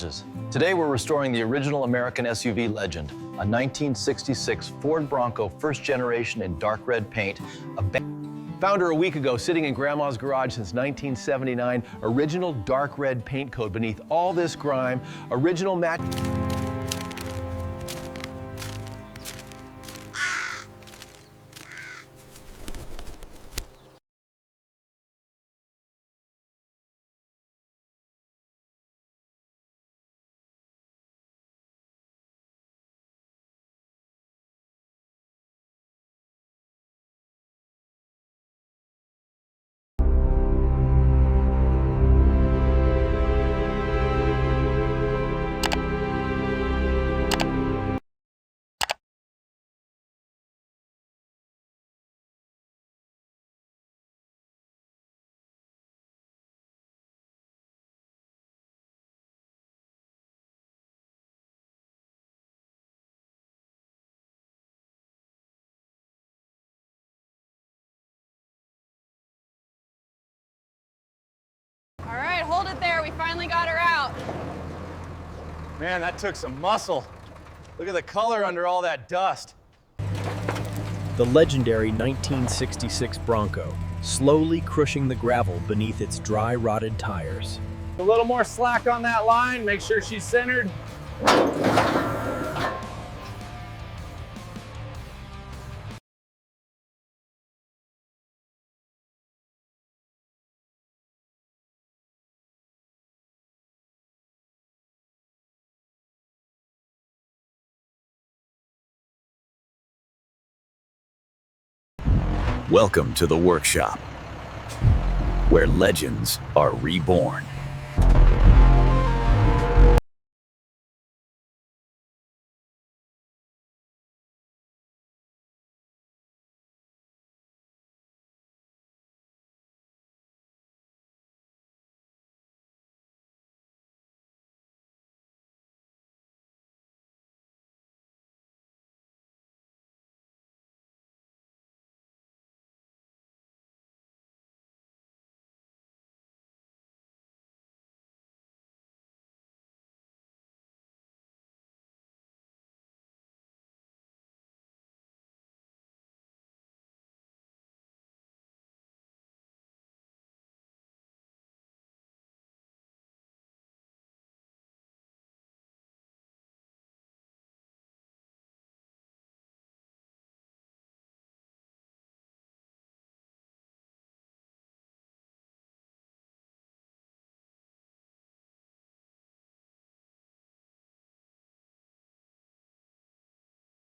Today we're restoring the original American SUV legend, a 1966 Ford Bronco first generation in dark red paint. Found her a week ago, sitting in Grandma's garage since 1979. Original dark red paint coat beneath all this grime. Original matte. All right, hold it there. We finally got her out. Man, that took some muscle. Look at the color under all that dust. The legendary 1966 Bronco, slowly crushing the gravel beneath its dry, rotted tires. A little more slack on that line. Make sure she's centered. Welcome to the workshop, where legends are reborn.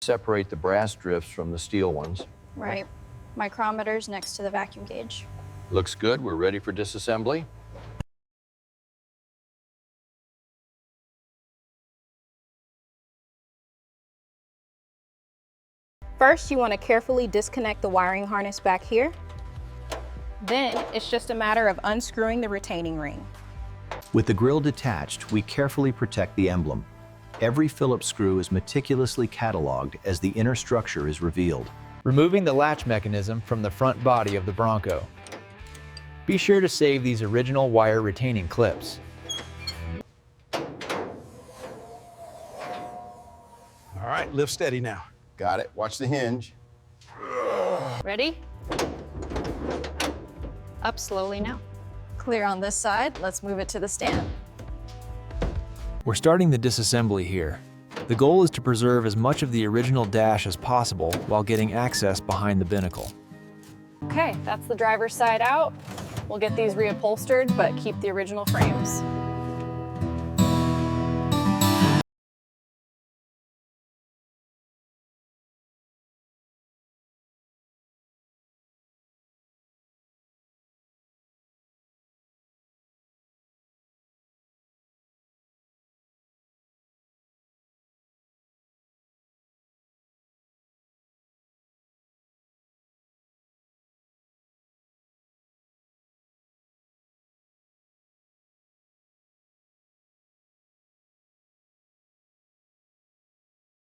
Separate the brass drifts from the steel ones. Right. Micrometers next to the vacuum gauge. Looks good. We're ready for disassembly. First, you want to carefully disconnect the wiring harness back here. Then, it's just a matter of unscrewing the retaining ring. With the grille detached, we carefully protect the emblem. Every Phillips screw is meticulously cataloged as the inner structure is revealed. Removing the latch mechanism from the front body of the Bronco. Be sure to save these original wire retaining clips. All right, lift steady now. Got it. Watch the hinge. Ready? Up slowly now. Clear on this side. Let's move it to the stand. We're starting the disassembly here. The goal is to preserve as much of the original dash as possible while getting access behind the binnacle. Okay, that's the driver's side out. We'll get these reupholstered, but keep the original frames.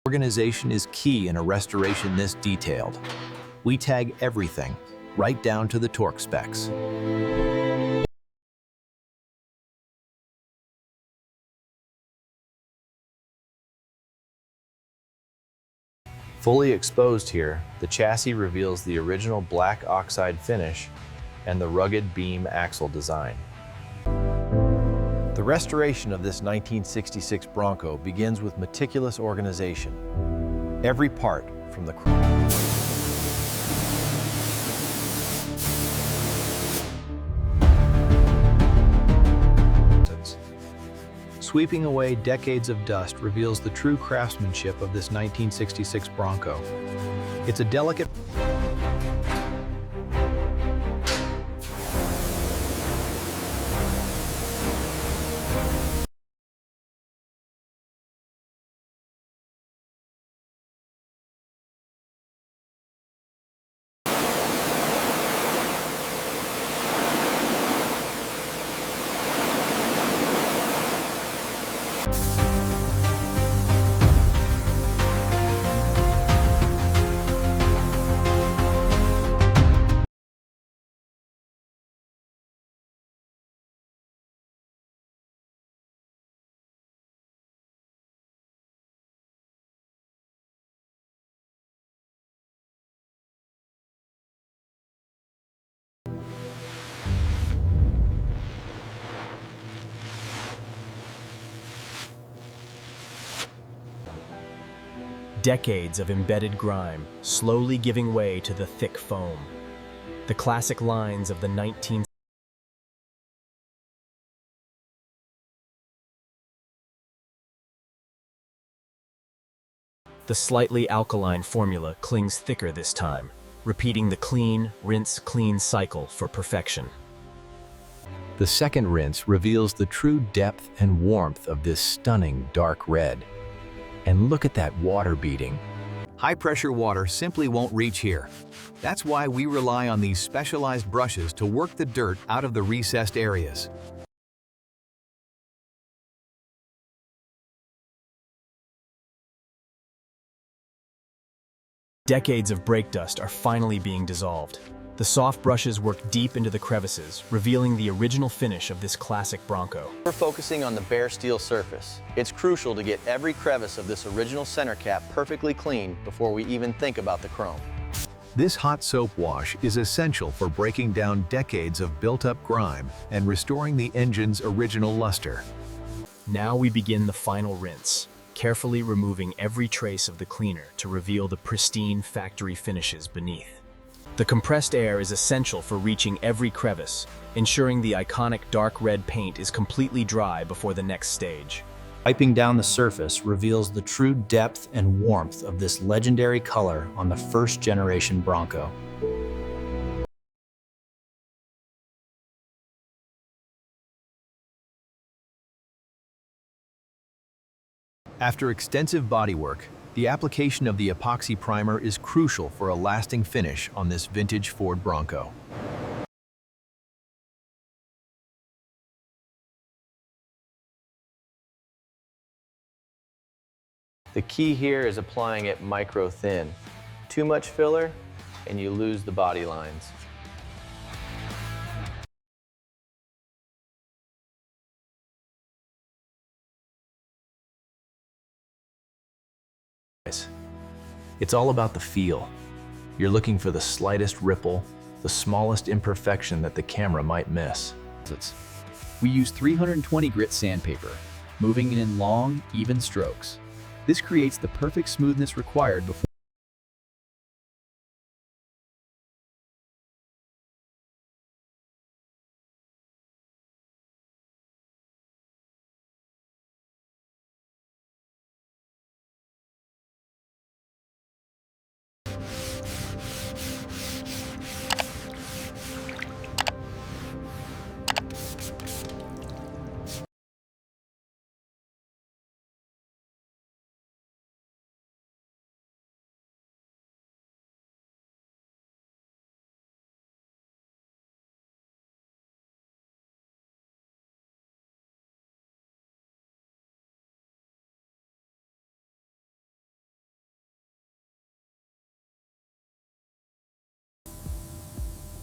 Organization is key in a restoration this detailed. We tag everything, right down to the torque specs. Fully exposed here, the chassis reveals the original black oxide finish and the rugged beam axle design. The restoration of this 1966 Bronco begins with meticulous organization. Every part from the chrome. Sweeping away decades of dust reveals the true craftsmanship of this 1966 Bronco. It's a delicate decades of embedded grime, slowly giving way to the thick foam. The classic lines of the 19th The slightly alkaline formula clings thicker this time, repeating the clean, rinse, clean cycle for perfection. The second rinse reveals the true depth and warmth of this stunning dark red. And look at that water beading. High-pressure water simply won't reach here. That's why we rely on these specialized brushes to work the dirt out of the recessed areas. Decades of brake dust are finally being dissolved. The soft brushes work deep into the crevices, revealing the original finish of this classic Bronco. We're focusing on the bare steel surface. It's crucial to get every crevice of this original center cap perfectly clean before we even think about the chrome. This hot soap wash is essential for breaking down decades of built-up grime and restoring the engine's original luster. Now we begin the final rinse, carefully removing every trace of the cleaner to reveal the pristine factory finishes beneath. The compressed air is essential for reaching every crevice, ensuring the iconic dark red paint is completely dry before the next stage. Wiping down the surface reveals the true depth and warmth of this legendary color on the first generation Bronco. After extensive bodywork, the application of the epoxy primer is crucial for a lasting finish on this vintage Ford Bronco. The key here is applying it micro thin. Too much filler and you lose the body lines. It's all about the feel. You're looking for the slightest ripple, the smallest imperfection that the camera might miss. We use 320 grit sandpaper, moving it in long, even strokes. This creates the perfect smoothness required before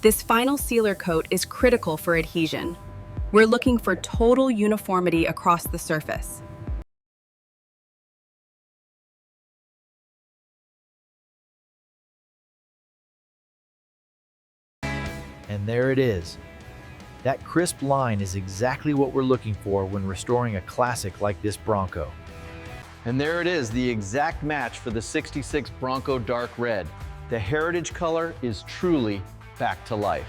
This final sealer coat is critical for adhesion. We're looking for total uniformity across the surface. And there it is. That crisp line is exactly what we're looking for when restoring a classic like this Bronco. And there it is, the exact match for the 66 Bronco Dark Red. The heritage color is truly back to life.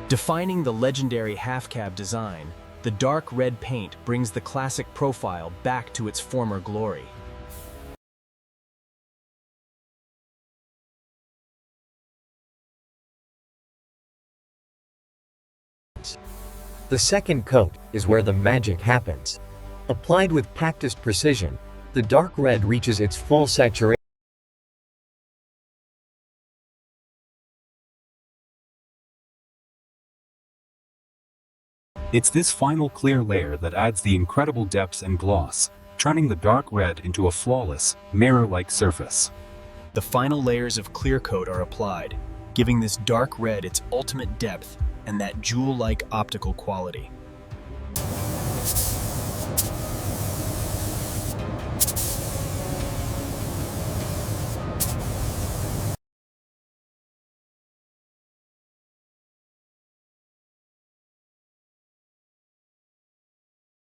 Defining the legendary half-cab design, the dark red paint brings the classic profile back to its former glory. The second coat is where the magic happens. Applied with practiced precision, the dark red reaches its full saturation. It's this final clear layer that adds the incredible depth and gloss, turning the dark red into a flawless, mirror-like surface. The final layers of clear coat are applied, giving this dark red its ultimate depth and that jewel-like optical quality.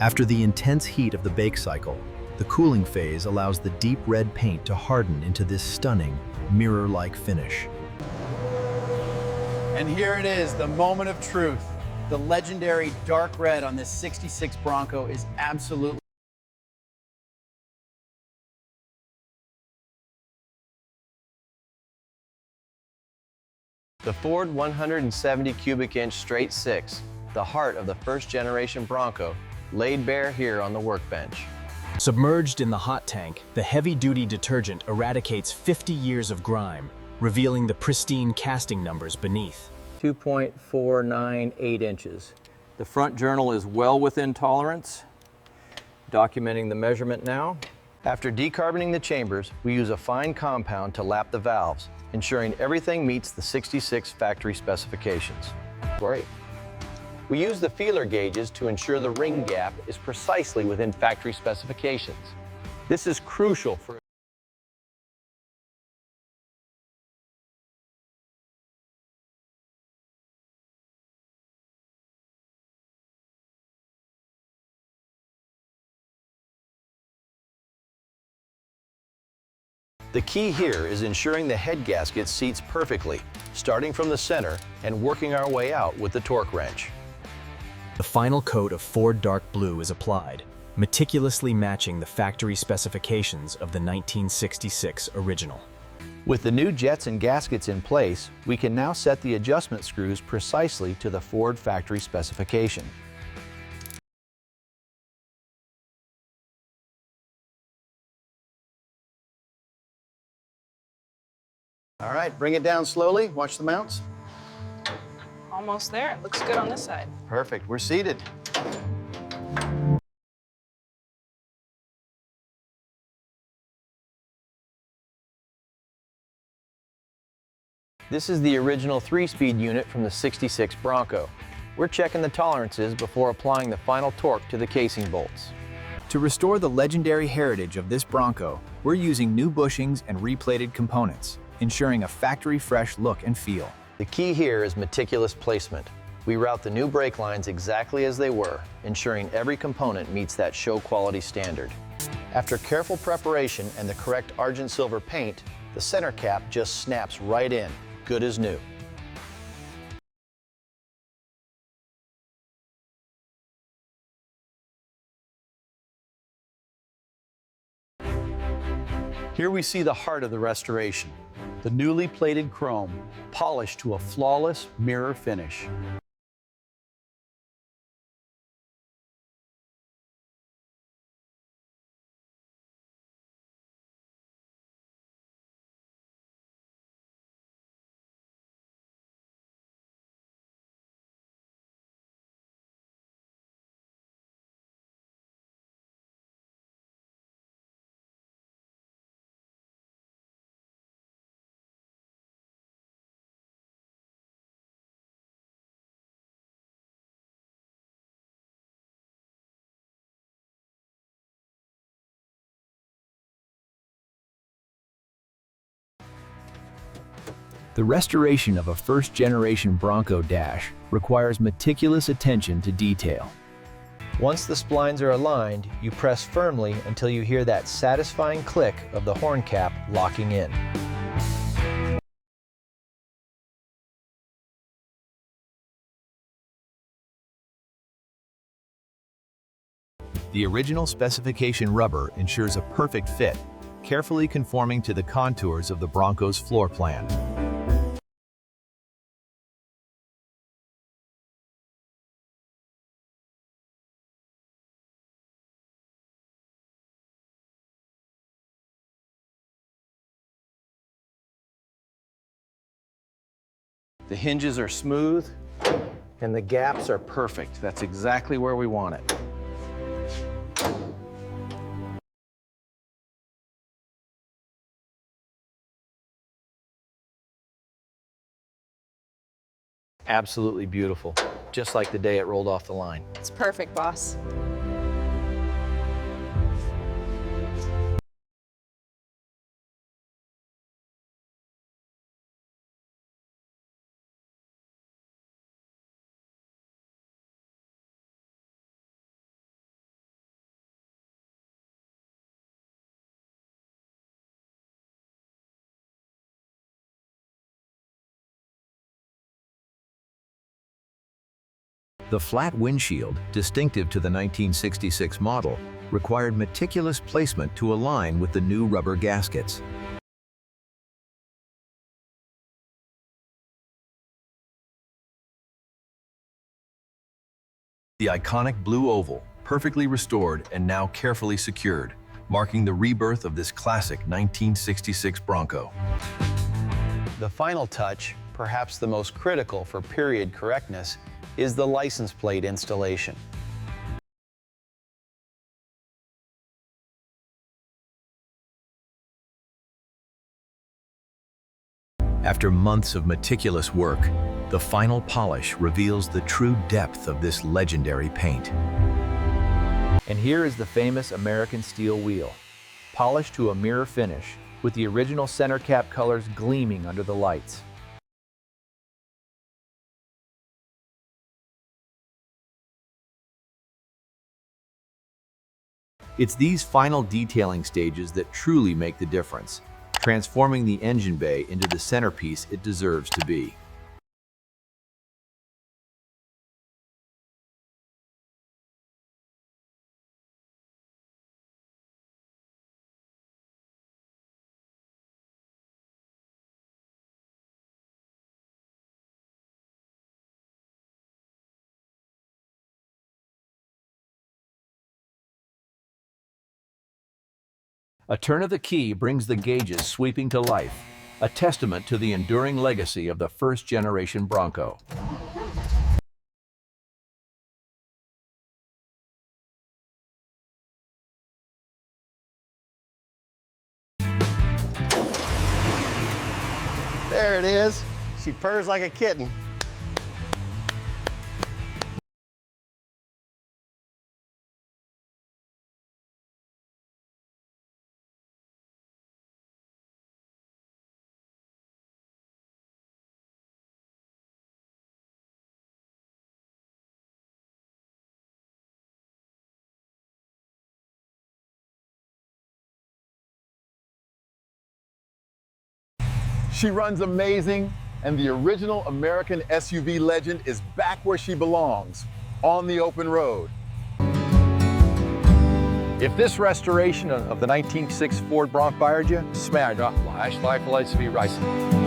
After the intense heat of the bake cycle, the cooling phase allows the deep red paint to harden into this stunning, mirror-like finish. And here it is, the moment of truth. The legendary dark red on this 66 Bronco is absolutely The Ford 170 cubic inch straight six, the heart of the first generation Bronco, laid bare here on the workbench. Submerged in the hot tank, the heavy-duty detergent eradicates 50 years of grime, revealing the pristine casting numbers beneath. 2.498 inches. The front journal is well within tolerance. Documenting the measurement now. After decarboning the chambers, we use a fine compound to lap the valves, ensuring everything meets the 66 factory specifications. Great. We use the feeler gauges to ensure the ring gap is precisely within factory specifications. This is crucial for The key here is ensuring the head gasket seats perfectly, starting from the center and working our way out with the torque wrench. The final coat of Ford Dark Blue is applied, meticulously matching the factory specifications of the 1966 original. With the new jets and gaskets in place, we can now set the adjustment screws precisely to the Ford factory specification. all right. Bring it down slowly. Watch the mounts. Almost there. It looks good on this side. Perfect. We're seated. This is the original 3-speed unit from the 66 Bronco. We're checking the tolerances before applying the final torque to the casing bolts. To restore the legendary heritage of this Bronco, we're using new bushings and replated components, ensuring a factory-fresh look and feel. The key here is meticulous placement. We route the new brake lines exactly as they were, ensuring every component meets that show quality standard. After careful preparation and the correct argent silver paint, the center cap just snaps right in, good as new. Here we see the heart of the restoration, the newly plated chrome, polished to a flawless mirror finish. The restoration of a first-generation Bronco dash requires meticulous attention to detail. Once the splines are aligned, you press firmly until you hear that satisfying click of the horn cap locking in. The original specification rubber ensures a perfect fit, carefully conforming to the contours of the Bronco's floor plan. The hinges are smooth and the gaps are perfect. That's exactly where we want it. Absolutely beautiful, just like the day it rolled off the line. It's perfect, boss. The flat windshield, distinctive to the 1966 model, required meticulous placement to align with the new rubber gaskets. The iconic blue oval, perfectly restored and now carefully secured, marking the rebirth of this classic 1966 Bronco. The final touch, perhaps the most critical for period correctness, is the license plate installation. After months of meticulous work, the final polish reveals the true depth of this legendary paint. And here is the famous American steel wheel, polished to a mirror finish, with the original center cap colors gleaming under the lights. It's these final detailing stages that truly make the difference, transforming the engine bay into the centerpiece it deserves to be. A turn of the key brings the gauges sweeping to life, a testament to the enduring legacy of the first-generation Bronco. There it is. She purrs like a kitten. She runs amazing, and the original American SUV legend is back where she belongs, on the open road. If this restoration of the 1906 Ford Bronco inspired you, smash, flash life lights to be right.